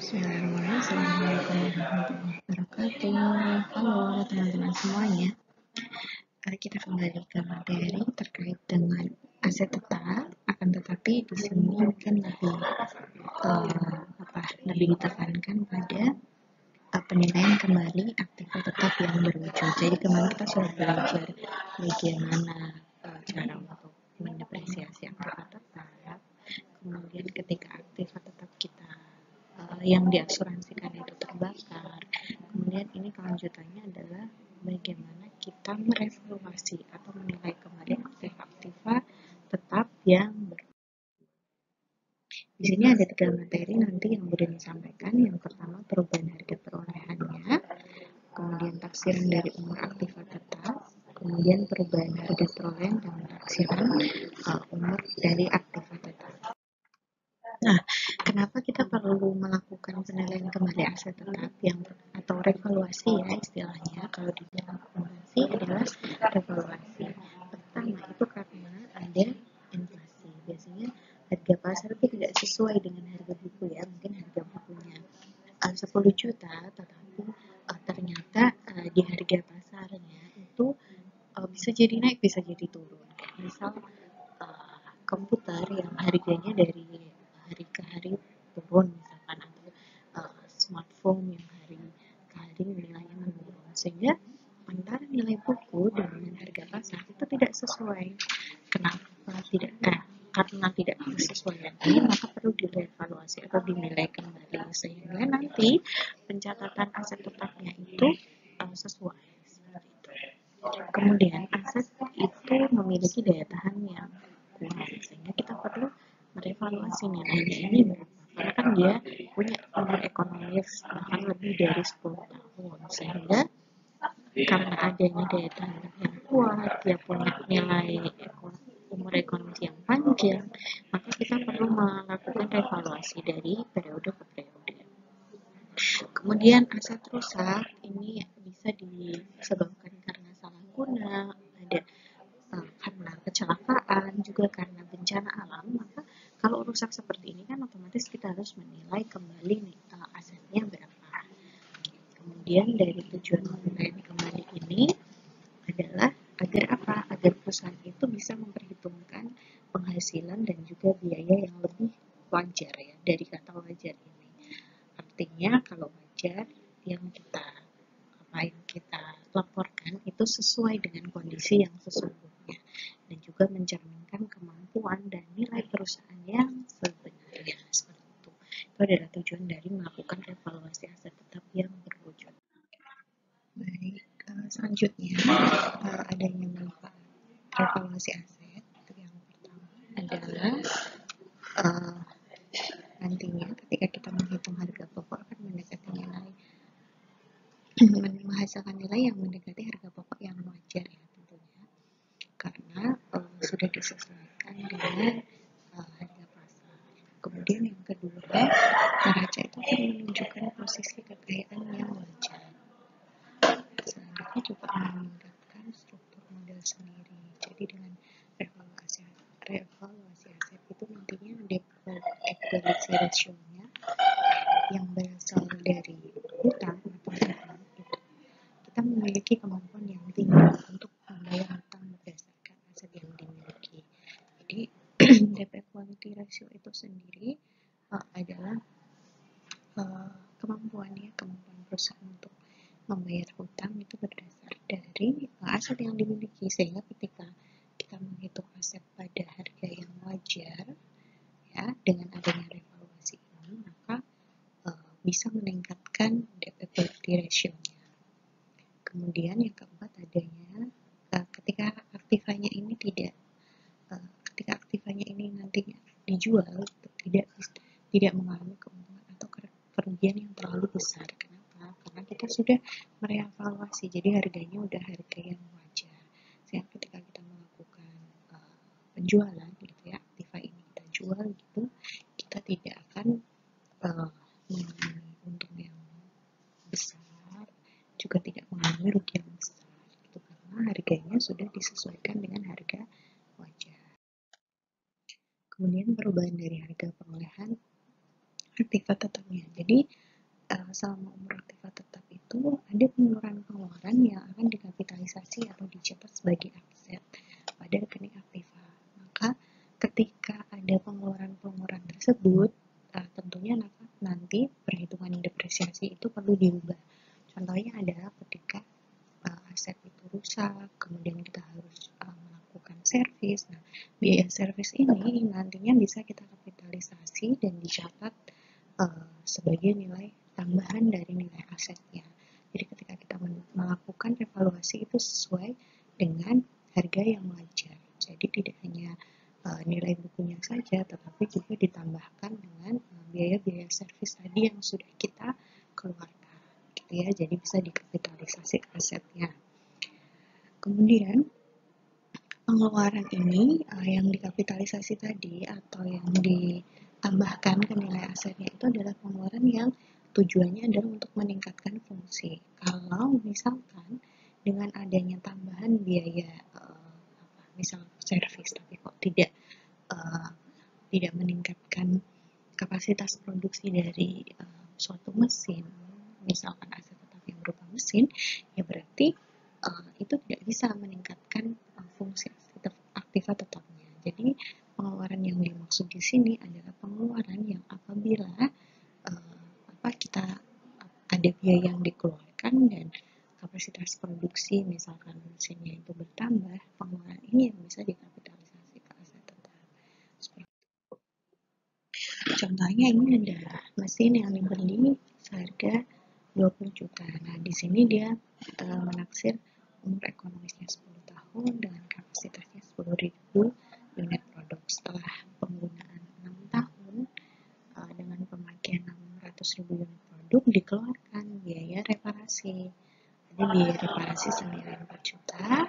Bismillahirrahmanirrahim. Assalamualaikum warahmatullahi wabarakatuh. Halo teman-teman semuanya. Kita kembali ke materi terkait dengan aset tetap. Akan tetapi di sini mungkin lebih ditekankan pada penilaian kembali aktiva tetap yang berwujud. Jadi kemarin kita sudah belajar bagaimana cara untuk mendepresiasi aktiva tetap. Kemudian ketika aktiva tetap kita yang diasuransikan itu terbakar. Kemudian ini kelanjutannya adalah bagaimana kita merevaluasi atau menilai kembali aktiva-aktiva tetap yang di sini ada 3 materi nanti yang sudah disampaikan. Yang pertama perubahan harga perolehannya, kemudian taksiran dari umur aktiva tetap, kemudian perubahan harga perolehan dan taksiran umur dari aktiva tetap. Nah, kenapa kita perlu melakukan penilaian kembali aset tetap yang atau revaluasi ya istilahnya? Kalau dibilang revaluasi adalah revaluasi. Pertama itu karena ada inflasi. Biasanya harga pasar itu tidak sesuai dengan harga buku ya. Mungkin harga bukunya 10 juta, tetapi ternyata di harga pasarnya itu bisa jadi naik, bisa jadi turun. Kayak misal komputer yang harganya dari hari ke hari turun misalkan, atau smartphone yang hari ke hari nilainya menurun, sehingga antara nilai buku dengan harga pasar itu tidak sesuai. Kenapa tidak? Karena tidak kesesuaian ini, maka perlu direvaluasi atau dinilai kembali sehingga nanti pencatatan aset tetapnya itu sesuai. Kemudian aset itu memiliki daya tahan yang kuat, sehingga kita perlu merevaluasi nilainya ini berapa, karena kan dia punya umur ekonomis bahkan lebih dari 10 tahun, sehingga karena adanya daya tahan yang kuat, dia punya nilai umur ekonomis yang panjang, maka kita perlu melakukan revaluasi dari periode ke periode. Kemudian aset rusak ini bisa disebabkan karena salah guna, ada karena kecelakaan, juga karena bencana alam. Maka kalau rusak seperti ini kan otomatis kita harus menilai kembali asetnya berapa. Kemudian dari tujuan penilaian kembali ini adalah agar apa? Agar perusahaan itu bisa memperhitungkan penghasilan dan juga biaya yang lebih wajar ya. Dari kata wajar ini, artinya kalau wajar yang kita laporkan itu sesuai dengan kondisi yang sesungguhnya dan juga mencerminkan kemampuan dan nilai perusahaan yang sebenarnya. Seperti itu adalah tujuan dari melakukan evaluasi aset tetap yang berwujud. Baik, selanjutnya adanya manfaat evaluasi aset. Yang pertama adalah nantinya ketika kita menghitung harga pokok akan mendekati menghasilkan nilai yang mendekati harga pokok yang wajar ya tentunya, karena sudah disesuaikan dengan harga pasar. Kemudian yang kedua, neraca itu akan menunjukkan posisi kekayaan yang wajar. Selanjutnya juga meningkatkan struktur modal sendiri. Jadi dengan revaluasi aset itu nantinya debt equity ratio-nya yang berasal dari hutang atau hutang itu kita memiliki kemampuan yang tinggi untuk membayar hutang berdasarkan aset yang dimiliki. Jadi debt equity ratio itu sendiri adalah kemampuan perusahaan untuk membayar hutang itu berdasar dari aset yang dimiliki, sehingga ketika kita menghitung aset pada harga yang wajar ya dengan adanya revaluasi ini, maka bisa meningkatkan debt equity ratio-nya. Kemudian yang keempat adanya ketika aktivanya ini nantinya dijual tidak mengalami keuntungan atau kerugian yang terlalu besar. Kenapa? Karena kita sudah merevaluasi, jadi harganya udah harga yang wajar. Sehingga ketika kita melakukan penjualan gitu ya, aktiva ini kita jual gitu, kita tidak akan mengalami untung yang besar, juga tidak mengalami rugi yang besar gitu, karena harganya sudah disesuaikan dengan harga wajar. Kemudian perubahan dari harga perolehan aktiva tetapnya. Jadi selama umur aktiva tetap itu ada pengeluaran-pengeluaran yang akan dikapitalisasi atau dicatat sebagai aset pada rekening aktiva. Maka ketika ada pengeluaran-pengeluaran tersebut, tentunya nanti perhitungan depresiasi itu perlu diubah. Contohnya adalah ketika aset itu rusak, kemudian kita harus melakukan servis. Nah, biaya servis ini nantinya bisa kita kapitalisasi dan dicatat sebagai nilai tambahan dari nilai asetnya. Jadi ketika kita melakukan evaluasi itu sesuai dengan harga yang wajar. Jadi tidak hanya nilai bukunya saja, tetapi juga ditambahkan dengan biaya-biaya servis tadi yang sudah kita keluarkan, gitu ya. Jadi bisa dikapitalisasi asetnya. Kemudian pengeluaran ini yang dikapitalisasi tadi atau yang ditambahkan ke nilai asetnya itu adalah pengeluaran yang tujuannya adalah untuk meningkatkan fungsi. Kalau misalkan dengan adanya tambahan biaya misal servis tapi kok tidak meningkatkan kapasitas produksi dari suatu mesin, misalkan aset tetap yang berupa mesin, ya berarti itu tidak bisa meningkatkan fungsi aktiva tetapnya. Jadi pengeluaran yang dimaksud di sini adalah pengeluaran yang apabila kita ada biaya yang dikeluarkan dan kapasitas produksi misalkan mesinnya itu bertambah, pengeluaran ini yang bisa dikapitalisasi ke aset tetap. Contohnya ini ada mesin yang dibeli seharga 20 juta. Nah, di sini dia menaksir umur ekonomisnya 10 tahun dengan kapasitasnya 10.000 unit produk. Setelah penggunaan 6 tahun dengan pemakaian 600.000 unit produk dikeluarkan biaya reparasi. Ada biaya reparasi senilai 4 juta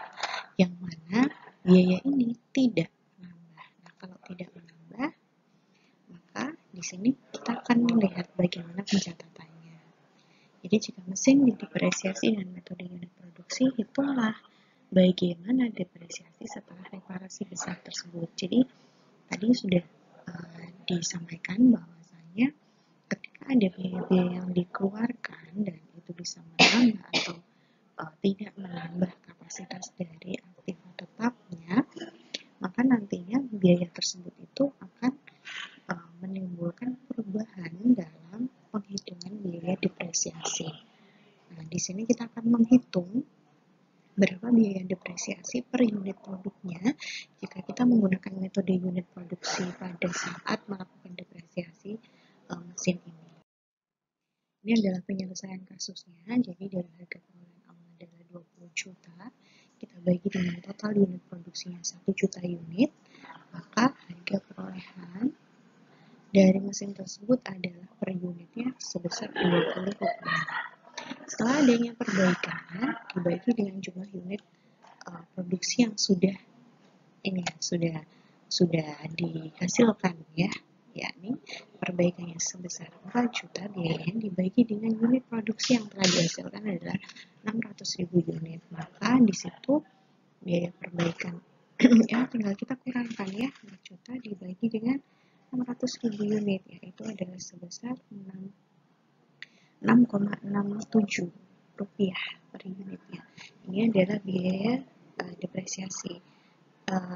yang mana biaya ini tidak menambah. Nah, kalau tidak menambah, maka di sini kita akan melihat bagaimana pencatatannya. Jadi jika mesin didepresiasi dengan metode unit produksi, hitunglah bagaimana depresiasi setelah reparasi besar tersebut. Jadi tadi sudah disampaikan bahwasanya ketika ada biaya-biaya yang dikeluarkan dan itu bisa menambah atau tidak menambah kapasitas dari aktiva tetapnya, maka nantinya biaya tersebut itu akan menimbulkan perubahan dalam penghitungan biaya depresiasi. Nah, di sini kita akan menghitung berapa biaya depresiasi per unit produknya jika kita menggunakan metode unit produksi pada saat melakukan depresiasi mesin ini. Ini adalah penyelesaian kasusnya, jadi dari harga pengeluaran awal adalah 20 juta, kita bagi dengan total unit produksinya 1 juta unit, maka harga perolehan dari mesin tersebut adalah per unitnya sebesar 20 rupiah. Setelah adanya perbaikan, dibagi dengan jumlah unit produksi yang sudah dihasilkan ya, yakni perbaikannya sebesar 4 juta, biayanya dibagi dengan unit produksi yang telah dihasilkan adalah 600.000 unit. Maka di situ biaya perbaikan ya tinggal kita kurangkan ya, 4 juta dibagi dengan 600.000 unit, yaitu adalah sebesar 6,67 rupiah per unitnya. Ini adalah biaya depresiasi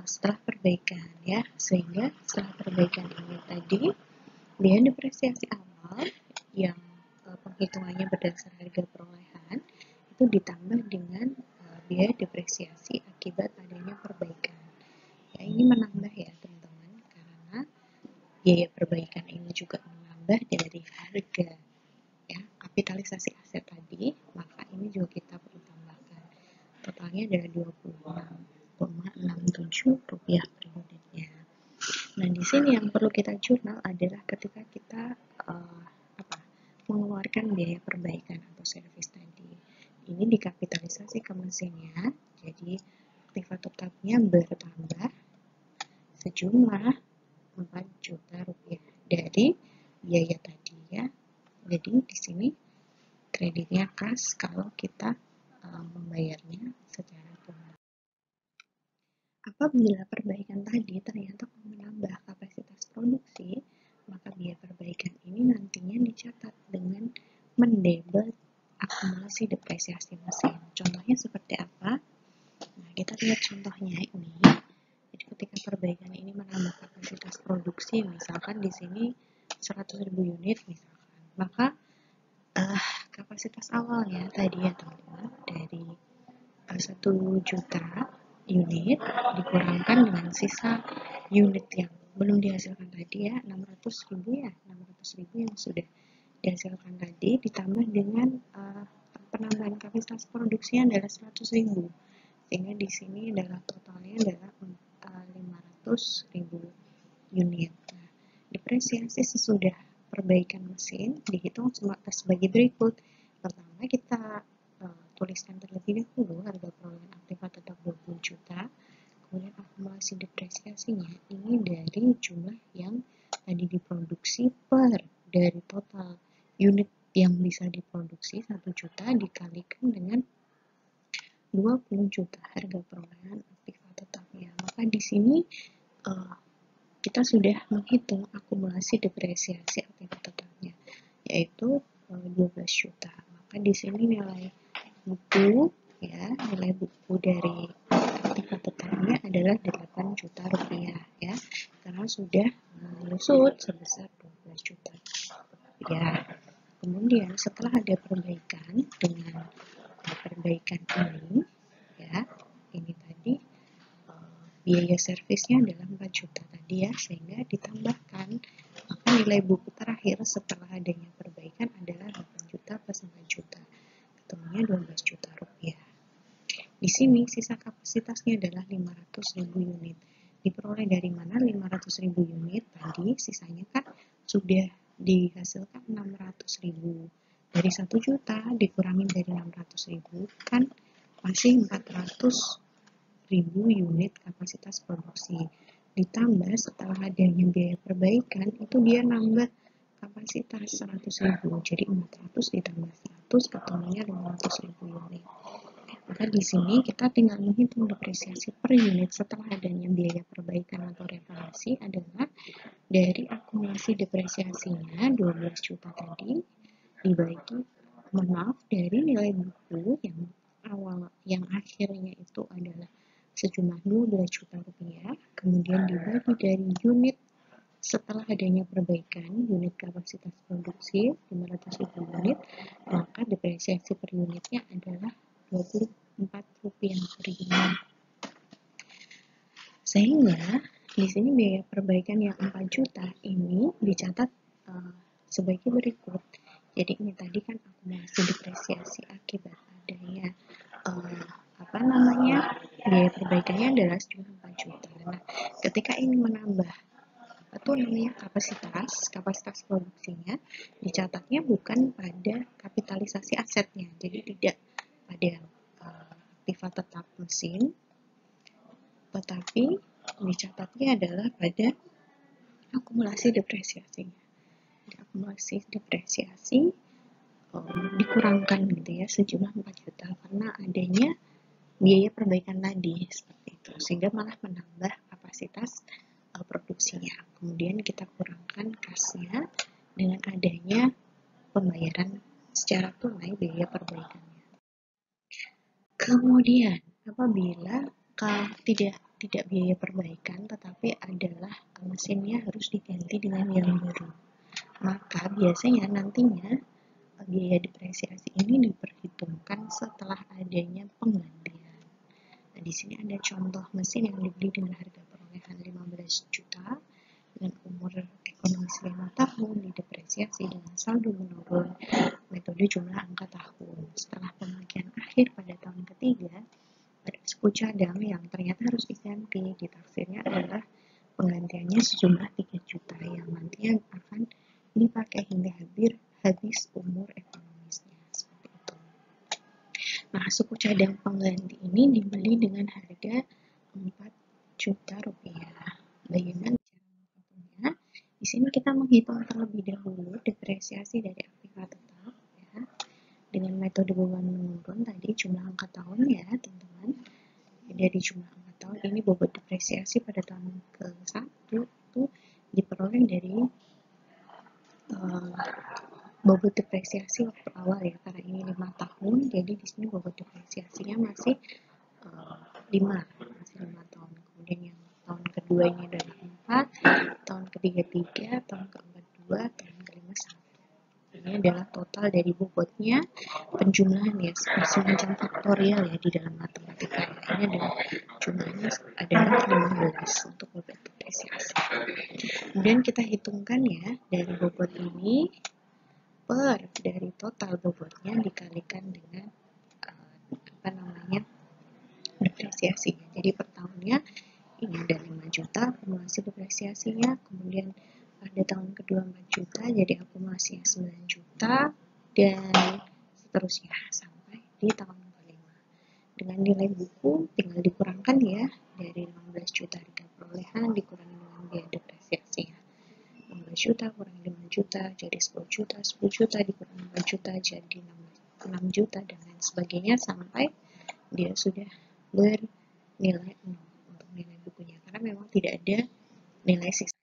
setelah perbaikan ya, sehingga setelah perbaikan ini tadi biaya depresiasi awal yang penghitungannya berdasar harga perolehan itu ditambah dengan biaya depresiasi akibat adanya perbaikan. Ya, ini menambah ya teman-teman, karena biaya perbaikan ini juga menambah dari harga ya kapitalisasi aset tadi, maka ini juga kita perlu tambahkan. Totalnya adalah 26,67 rupiah per unitnya. Nah, di sini yang perlu kita jurnal adalah ketika kita mengeluarkan biaya perbaikan atau servis tadi. Ini dikapitalisasi ke mesinnya, jadi aktiva tetapnya bertambah sejumlah 4 juta rupiah dari biaya tadi ya. Jadi di sini kreditnya kas kalau kita membayarnya secara tunai. Apabila perbaikan tadi ternyata menambah kapasitas produksi, maka biaya perbaikan ini nantinya dicatat dengan mendebet akumulasi depresiasi mesin. Contohnya seperti apa? Nah, kita lihat contohnya ini. Jadi ketika perbaikan ini menambah kapasitas produksi, misalkan di sini 100.000 unit misalkan, maka kapasitas awalnya tadi ya teman-teman dari 1 juta unit dikurangkan dengan sisa unit yang belum dihasilkan tadi ya 600.000 yang sudah dihasilkan tadi ditambah dengan penambahan kapasitas produksinya adalah 100.000 sehingga di sini adalah totalnya adalah 500.000 unit. Nah, depresiasi sesudah perbaikan mesin dihitung sebagai berikut. Pertama kita tuliskan terlebih dahulu harga perolehan aktiva tetap 20 juta. Kemudian akumulasi depresiasinya ini dari jumlah yang tadi diproduksi per dari total unit yang bisa diproduksi 1 juta dikalikan dengan 20 juta harga perolehan aktiva tetapnya. Maka di sini kita sudah menghitung akumulasi depresiasi aktiva tetapnya yaitu 12 juta. Maka di sini nilai buku ya, nilai buku dari aktiva tetapnya adalah 8 juta rupiah ya. Karena sudah melusut sebesar 12 juta rupiah. Kemudian setelah ada perbaikan dengan perbaikan ini ya, ini tadi biaya servisnya adalah 4 juta tadi ya, sehingga ditambahkan maka nilai buku terakhir setelah adanya perbaikan adalah 8 juta plus 4 juta, ketemunya 12 juta rupiah. Di sini sisa kapasitasnya adalah 500.000 unit. Diperoleh dari mana 500.000 unit tadi? Sisanya kan sudah dihasilkan 600.000. Dari 1 juta dikurangi dari 600.000 kan masih 400.000 unit kapasitas produksi. Ditambah setelah adanya biaya perbaikan itu dia nambah kapasitas 100.000. Jadi 400 ditambah 100 ketemunya 500.000 unit. Maka di sini kita tinggal menghitung depresiasi per unit setelah adanya biaya perbaikan atau reparasi adalah dari akumulasi depresiasinya 12 juta tadi dibagi dari nilai buku yang akhirnya itu adalah sejumlah 12 juta rupiah, kemudian dibagi dari unit setelah adanya perbaikan unit kapasitas produksi 500.000 unit, maka depresiasi per unitnya adalah 24 rupiah per unit. Sehingga di sini biaya perbaikan yang 4 juta ini dicatat sebagai berikut. Jadi ini tadi kan akumulasi depresiasi akibat adanya biaya perbaikannya adalah sejumlah 4 juta. Nah, ketika ini menambah kapasitas produksinya dicatatnya bukan pada kapitalisasi asetnya, jadi tidak pada aktiva tetap mesin, tetapi dicatatnya adalah pada akumulasi depresiasinya. Akumulasi depresiasi dikurangkan gitu ya sejumlah 4 juta karena adanya biaya perbaikan tadi seperti itu, sehingga malah menambah kapasitas produksinya. Kemudian kita kurangkan kasnya dengan adanya pembayaran secara tunai biaya perbaikannya. Kemudian apabila tidak biaya perbaikan tetapi adalah mesinnya harus diganti dengan yang baru, maka biasanya nantinya biaya depresiasi ini diperhitungkan setelah adanya penggantian. Nah, di sini ada contoh mesin yang dibeli dengan harga perolehan 15 juta dengan umur ekonomis 5 tahun, didepresiasi dengan saldo menurun, metode jumlah angka tahun. Setelah pemakaian akhir pada tahun ketiga, ada suku cadang yang ternyata harus diganti. Ditaksirnya adalah penggantiannya sejumlah 3 juta yang nantinya akan dipakai hingga habis umur ekonomisnya. Seperti itu. Nah, suku cadang pengganti ini dibeli dengan harga 4 juta rupiah. Bagaimana cara menghitungnya? Di sini kita menghitung terlebih dahulu depresiasi dari aktiva tetap ya. Dengan metode beban menurun tadi jumlah angka tahun ya, teman-teman. Dari jumlah angka tahun ini bobot depresiasi pada tahun ke-1 itu diperoleh dari bobot depresiasi waktu awal ya, karena ini 5 tahun, jadi di sini bobot depresiasinya masih 5 tahun. Kemudian yang tahun kedua ini adalah 4, tahun ketiga 3, tahun keempat 2, tahun kelima 1. Ini adalah total dari bobotnya. Penjumlahan ya, semacam faktorial ya di dalam matematika. Ini adalah jumlahnya adalah 15 untuk bobot depresiasi. Kemudian kita hitungkan ya, dari bobot ini per dari total bobotnya dikalikan dengan depresiasinya. Jadi per tahunnya ini ada 5 juta akumulasi depresiasinya, kemudian pada tahun kedua 4 juta, jadi akumulasinya 9 juta, dan seterusnya sampai di tahun kelima. Dengan nilai buku tinggal dikurangkan ya, dari 15 juta harga perolehan dikurangi dengan biaya depresiasinya. 15 juta kurangi 5 juta jadi 10 juta, 10 juta dikurangi 4 juta jadi 6 juta, dan lain sebagainya sampai dia sudah bernilai 0 untuk nilai bukunya, karena memang tidak ada nilai sisanya.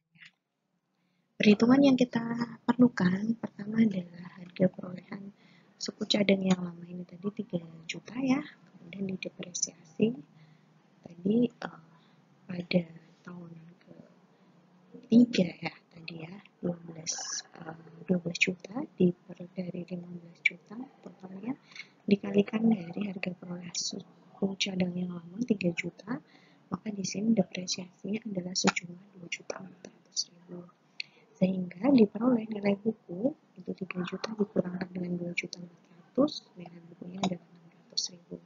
Perhitungan yang kita perlukan pertama adalah harga perolehan suku cadang yang lama ini tadi 3 juta ya, kemudian didepresiasi tadi pada tahun ketiga ya tadi ya 12 juta dari 15 juta totalnya dikalikan dari harga perolehan suku cadang yang lama 3 juta, maka di sini depresiasinya adalah sejumlah 2.400.000. Sehingga diperoleh nilai buku itu 3 juta dikurangkan dengan 2.400.000, nilai bukunya adalah 600.000.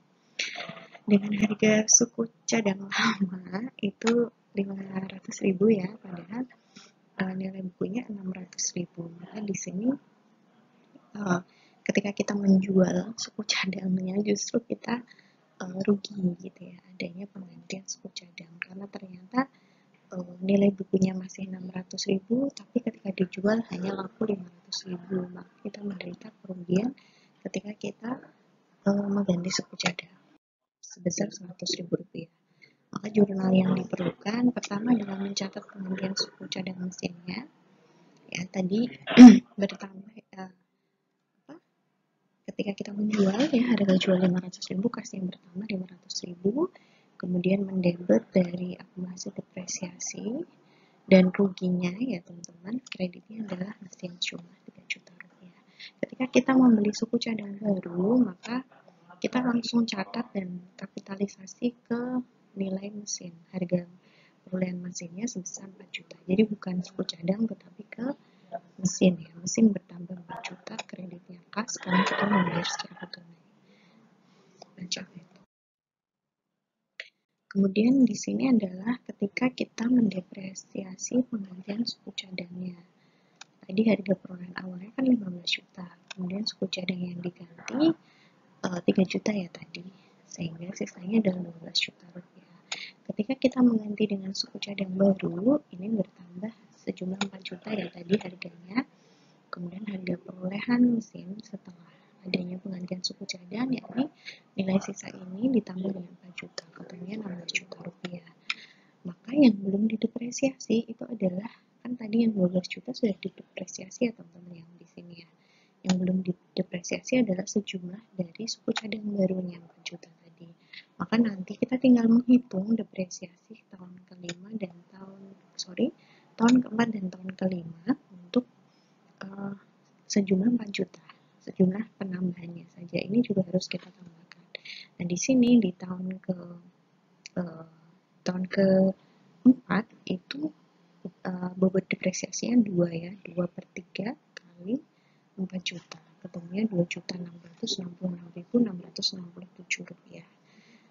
Dengan harga suku cadang lama itu 500.000 ya, padahal nilai bukunya 600.000. Maka di sini ketika kita menjual suku cadangnya justru kita rugi gitu ya, adanya penggantian suku cadang, karena ternyata nilai bukunya masih 600.000 tapi ketika dijual hanya laku 500.000, maka kita menderita kerugian ketika kita mengganti suku cadang sebesar 100.000 rupiah. Maka jurnal yang diperlukan pertama adalah mencatat penggantian suku cadang mesinnya ya, tadi bertambah ketika kita menjual ya, harga jual 500.000 kasih yang bertambah 500.000, kemudian mendebet dari akumulasi depresiasi dan ruginya ya teman-teman, kreditnya adalah mesin cuma 3 juta rupiah. Ketika kita membeli suku cadang baru, maka kita langsung catat dan kapitalisasi ke nilai mesin, harga perolehan mesinnya sebesar 4 juta. Jadi bukan suku cadang tetapi ke mesin ya, mesin bertambah 4 juta, kreditnya kas karena kita membayar secara tunai. Macam itu. Kemudian di sini adalah ketika kita mendepresiasi penggantian suku cadangnya. Tadi harga perolehan awalnya kan 15 juta, kemudian suku cadang yang diganti 3 juta ya tadi, sehingga sisanya adalah 12 juta rupiah. Ketika kita mengganti dengan suku cadang baru, ini bertambah sejumlah 4 juta ya tadi harganya, kemudian harga perolehan mesin setelah adanya penggantian suku cadang, yakni nilai sisa ini ditambah dengan 4 juta, totalnya 16 juta rupiah. Maka yang belum didepresiasi itu adalah, kan tadi yang 12 juta sudah didepresiasi ya teman-teman yang di sini ya. Yang belum didepresiasi adalah sejumlah dari suku cadang barunya 4 juta tadi. Maka nanti kita tinggal menghitung depresiasi tahun kelima dan tahun keempat dan tahun kelima untuk sejumlah 4 juta, sejumlah penambahannya saja. Ini juga harus kita tambahkan. Nah di sini di tahun keempat itu bobot depresiasinya 2 ya, 2/3 kali 4 juta, ketemunya 2.666.667 rupiah.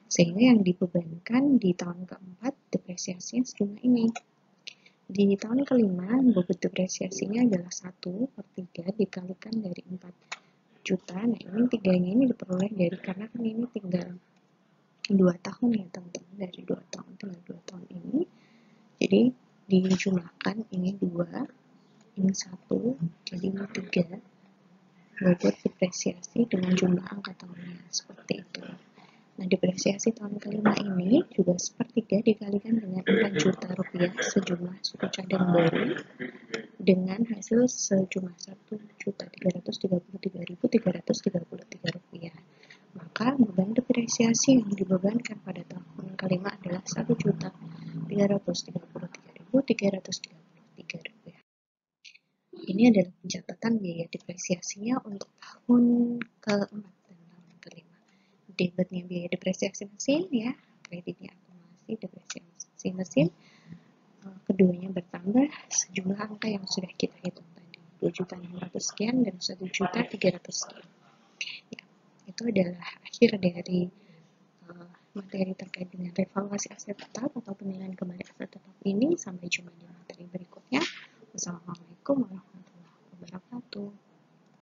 Sehingga yang dibebankan di tahun keempat depresiasinya sejumlah ini. Di tahun kelima bobot depresiasinya adalah 1/3 dikalikan dari 4 juta. Nah ini tiganya ini diperoleh dari, karena kan ini tinggal 2 tahun ya teman-teman, dari 2 tahun tinggal 2 tahun ini, jadi dijumlahkan ini 2, ini 1, jadi ini 3 bobot depresiasi dengan jumlah angka tahunnya, seperti itu. Nah depresiasi tahun kelima ini juga 1/3 dikalikan dengan 4 juta rupiah sejumlah suku cadang baru dengan hasil sejumlah 1 Rp1.333.333. Maka beban depresiasi yang dibebankan pada tahun kelima adalah Rp1.333.333. Ini adalah pencatatan biaya depresiasinya untuk tahun keempat dan tahun kelima. Debitnya biaya depresiasi mesin ya, kreditnya akumulasi depresiasi mesin. Keduanya bertambah sejumlah angka yang sudah kita hitung tadi, 2.600.000 sekian dan 1.300.000 sekian. Ya, itu adalah akhir dari materi terkait dengan revaluasi aset tetap atau penilaian kembali aset tetap ini. Sampai jumpa di materi berikutnya. Wassalamualaikum warahmatullahi wabarakatuh.